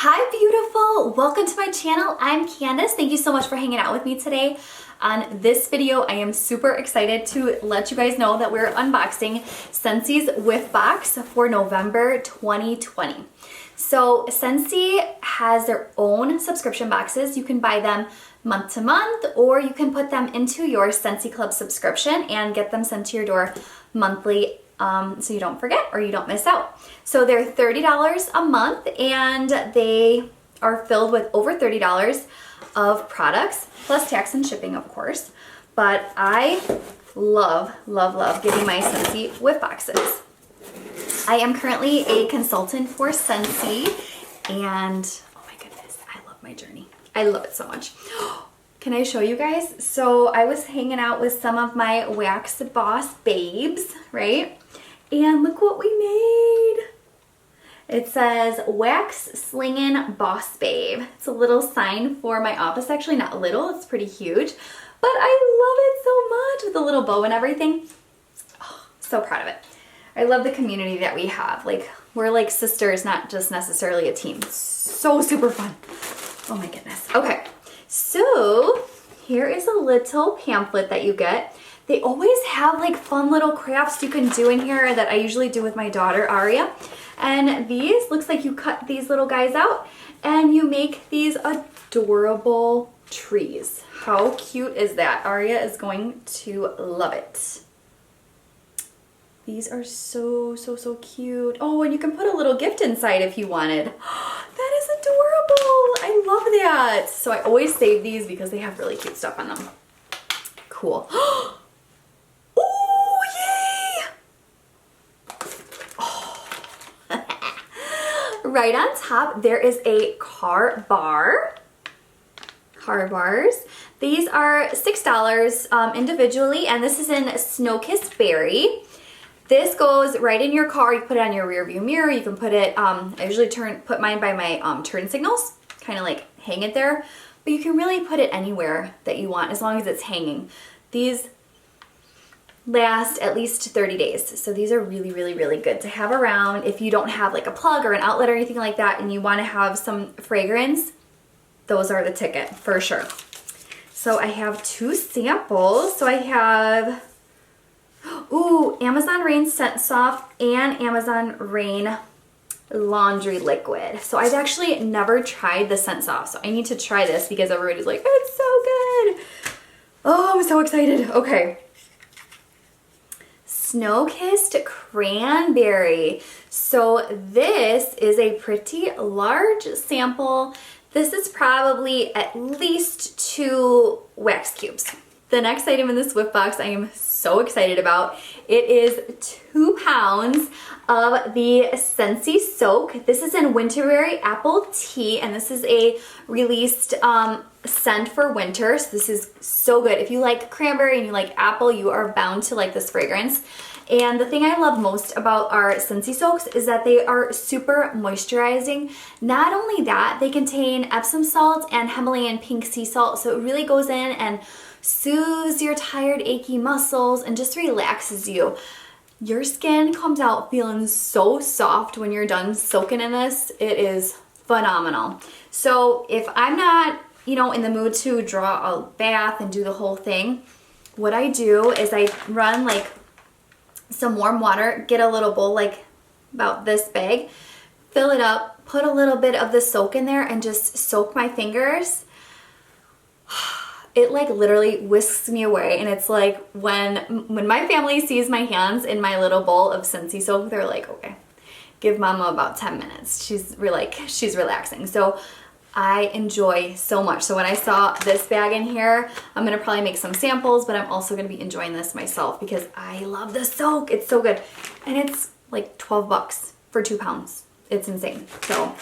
Hi beautiful, welcome to my channel. I'm Candace. Thank you so much for hanging out with me today. On this video, I am super excited to let you guys know that we're unboxing Scentsy's Whiff box for November 2020. So Scentsy has their own subscription boxes. You can buy them month to month, or you can put them into your Scentsy Club subscription and get them sent to your door monthly, so you don't forget or you don't miss out. So they're $30 a month and they are filled with over $30 of products, plus tax and shipping, of course. But I love getting my Scentsy Whiff boxes. I am currently a consultant for Scentsy, and oh my goodness, I love my journey. I love it so much. Can I show you guys? So I was hanging out with some of my Wax Boss babes, right? And look what we made. It says Wax Slingin' Boss Babe. It's a little sign for my office. Actually, not little, it's pretty huge. But I love it so much with the little bow and everything. Oh, so proud of it. I love the community that we have. Like, we're like sisters, not just necessarily a team. So super fun. Oh my goodness. Okay, so here is a little pamphlet that you get. They always have like fun little crafts you can do in here that I usually do with my daughter, Aria. And these, looks like you cut these little guys out and you make these adorable trees. How cute is that? Aria is going to love it. These are so cute. Oh, and you can put a little gift inside if you wanted. That is adorable. I love that. So I always save these because they have really cute stuff on them. Cool. Oh, yay! Oh. Right on top, there is a car bar. Car bars. These are $6 individually, and this is in Snow-Kissed Berry. This goes right in your car. You put it on your rear view mirror. You can put it, I usually put mine by my turn signals, kind of like hang it there. But you can really put it anywhere that you want as long as it's hanging. These last at least 30 days. So these are really good to have around if you don't have like a plug or an outlet or anything like that and you want to have some fragrance. Those are the ticket for sure. So I have two samples. So I have Amazon Rain Scent Soft and Amazon Rain Laundry Liquid. So I've actually never tried the Scent Soft, so I need to try this because everybody's like, it's so good. Oh, I'm so excited. Okay. Snow-Kissed Cranberry. So this is a pretty large sample. This is probably at least 2 wax cubes. The next item in this Whiff box I am so excited about. It is 2 pounds of the Scentsy Soak. This is in Winterberry Apple Tea, and this is a released scent for winter. So this is so good. If you like cranberry and you like apple, you are bound to like this fragrance. And the thing I love most about our Scentsy Soaks is that they are super moisturizing. Not only that, they contain Epsom salt and Himalayan pink sea salt, so it really goes in and soothes your tired, achy muscles and just relaxes you. Your skin comes out feeling so soft when you're done soaking in this. It is phenomenal. So if I'm not, in the mood to draw a bath and do the whole thing, what I do is I run like some warm water, get a little bowl like about this big, fill it up, put a little bit of the soak in there and just soak my fingers. It like literally whisks me away, and it's like when my family sees my hands in my little bowl of Scentsy Soak, they're like, okay, give mama about 10 minutes. She's relaxing. So I enjoy so much. So when I saw this bag in here, I'm gonna probably make some samples, but I'm also gonna be enjoying this myself because I love the soak. It's so good. And it's like 12 bucks for 2 pounds. It's insane. So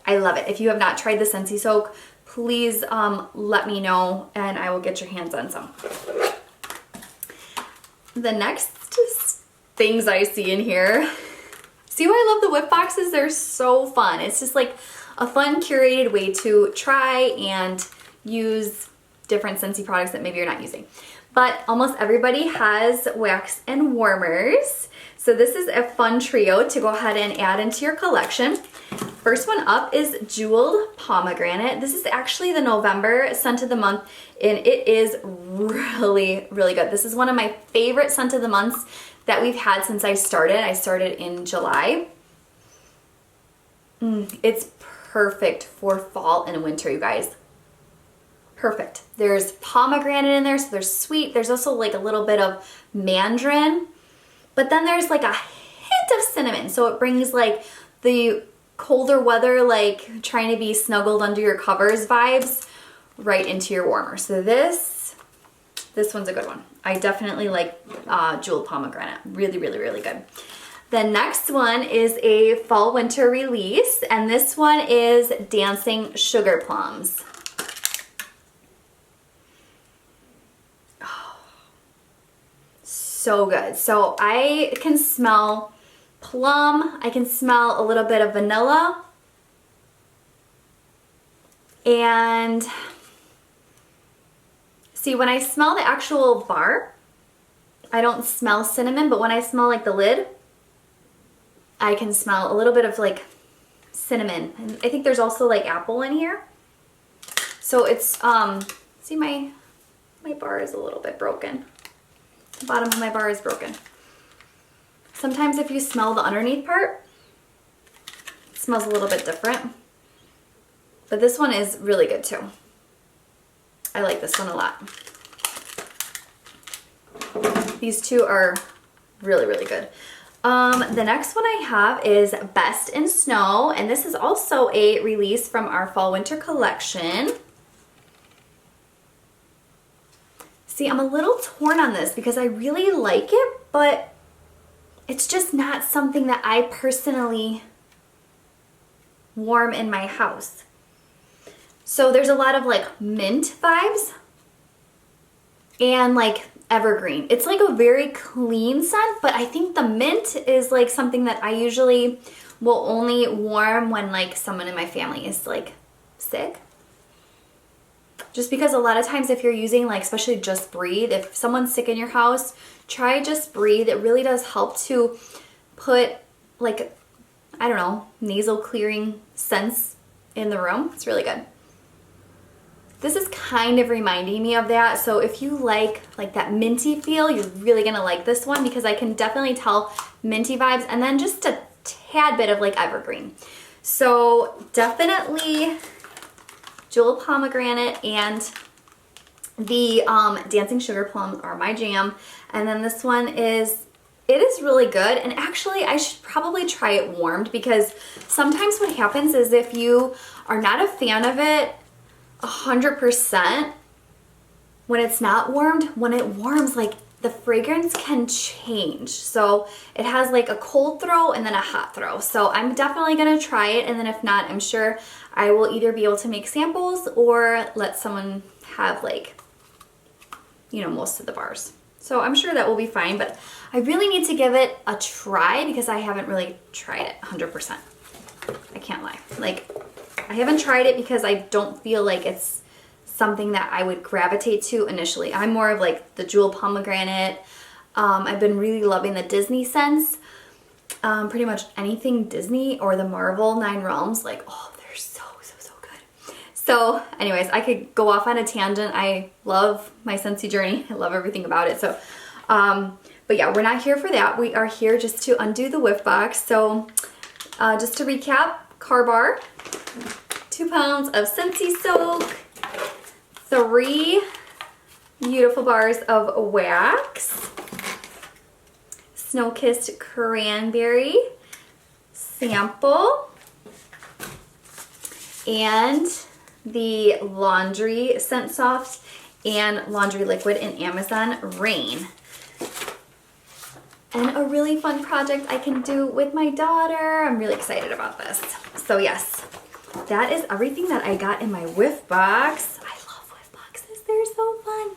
I love it. If you have not tried the Scentsy Soak, please let me know and I will get your hands on some. The next things I see in here, see why I love the Whiff boxes? They're so fun. It's just like a fun curated way to try and use different Scentsy products that maybe you're not using. But almost everybody has wax and warmers. So this is a fun trio to go ahead and add into your collection. First one up is Jeweled Pomegranate. This is actually the November scent of the month, and it is really, really good. This is one of my favorite scent of the months that we've had since I started. I started in July. It's perfect for fall and winter, you guys. Perfect. There's pomegranate in there, so there's sweet. There's also like a little bit of mandarin, but then there's like a hint of cinnamon. So it brings like the colder weather, like trying to be snuggled under your covers vibes right into your warmer. So this one's a good one. I definitely like Jeweled Pomegranate. Really, really, really good. The next one is a fall winter release, and this one is Dancing Sugar Plums. Oh, so good. So I can smell plum, I can smell a little bit of vanilla, and see, when I smell the actual bar, I don't smell cinnamon, but when I smell like the lid, I can smell a little bit of like cinnamon. And I think there's also like apple in here. So it's, see my bar is a little bit broken. The bottom of my bar is broken. Sometimes if you smell the underneath part, it smells a little bit different. But this one is really good too. I like this one a lot. These two are really, really good. The next one I have is Best in Snow, and this is also a release from our fall winter collection. See, I'm a little torn on this because I really like it, but it's just not something that I personally warm in my house. So there's a lot of like mint vibes and like evergreen. It's like a very clean scent, but I think the mint is like something that I usually will only warm when like someone in my family is like sick. Just because a lot of times if you're using like, especially Just Breathe, if someone's sick in your house, try Just Breathe. It really does help to put like, I don't know, nasal clearing scents in the room. It's really good. This is kind of reminding me of that. So if you like that minty feel, you're really gonna like this one because I can definitely tell minty vibes and then just a tad bit of like evergreen. So definitely Jeweled Pomegranate and the Dancing Sugar Plums are my jam. And then this one is, it is really good. And actually I should probably try it warmed because sometimes what happens is if you are not a fan of it 100%, when it's not warmed, when it warms, like the fragrance can change. So it has like a cold throw and then a hot throw. So I'm definitely gonna try it, and then if not, I'm sure I will either be able to make samples or let someone have like, you know, most of the bars. So I'm sure that will be fine, but I really need to give it a try because I haven't really tried it 100%. I can't lie. Like, I haven't tried it because I don't feel like it's something that I would gravitate to initially. I'm more of like the Jeweled Pomegranate. I've been really loving the Disney scents. Pretty much anything Disney or the Marvel 9 Realms, like, oh, they're so, so, so good. So anyways, I could go off on a tangent. I love my Scentsy journey. I love everything about it. So, but yeah, we're not here for that. We are here just to undo the Whiff box. So just to recap, car bar, 2 pounds of Scentsy soak, 3 beautiful bars of wax, snow-kissed cranberry sample, and the laundry scent soft and laundry liquid in Amazon Rain. And a really fun project I can do with my daughter. I'm really excited about this. So yes, that is everything that I got in my Whiff box. I love Whiff boxes, they're so fun.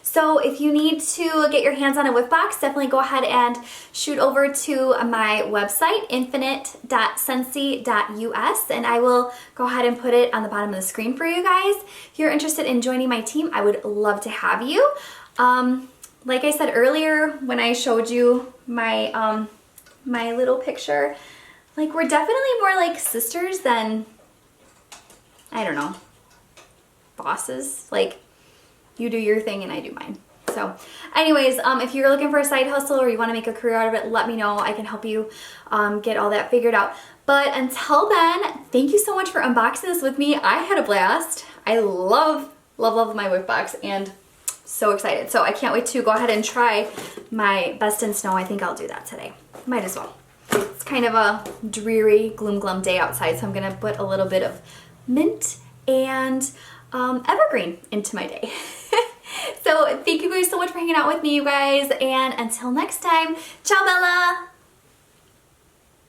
So if you need to get your hands on a Whiff box, definitely go ahead and shoot over to my website, infinite.scentsy.us, and I will go ahead and put it on the bottom of the screen for you guys. If you're interested in joining my team, I would love to have you. Like I said earlier when I showed you my my little picture, Like, we're definitely more like sisters than, I don't know, bosses. Like, you do your thing and I do mine. So anyways, if you're looking for a side hustle or you want to make a career out of it, let me know. I can help you get all that figured out. But until then, thank you so much for unboxing this with me. I had a blast. I love my Whiff box and so excited. So I can't wait to go ahead and try my Best in Snow. I think I'll do that today. Might as well. It's kind of a dreary, gloom glum day outside, so I'm gonna put a little bit of mint and evergreen into my day. So thank you guys so much for hanging out with me, you guys, and until next time, ciao Bella!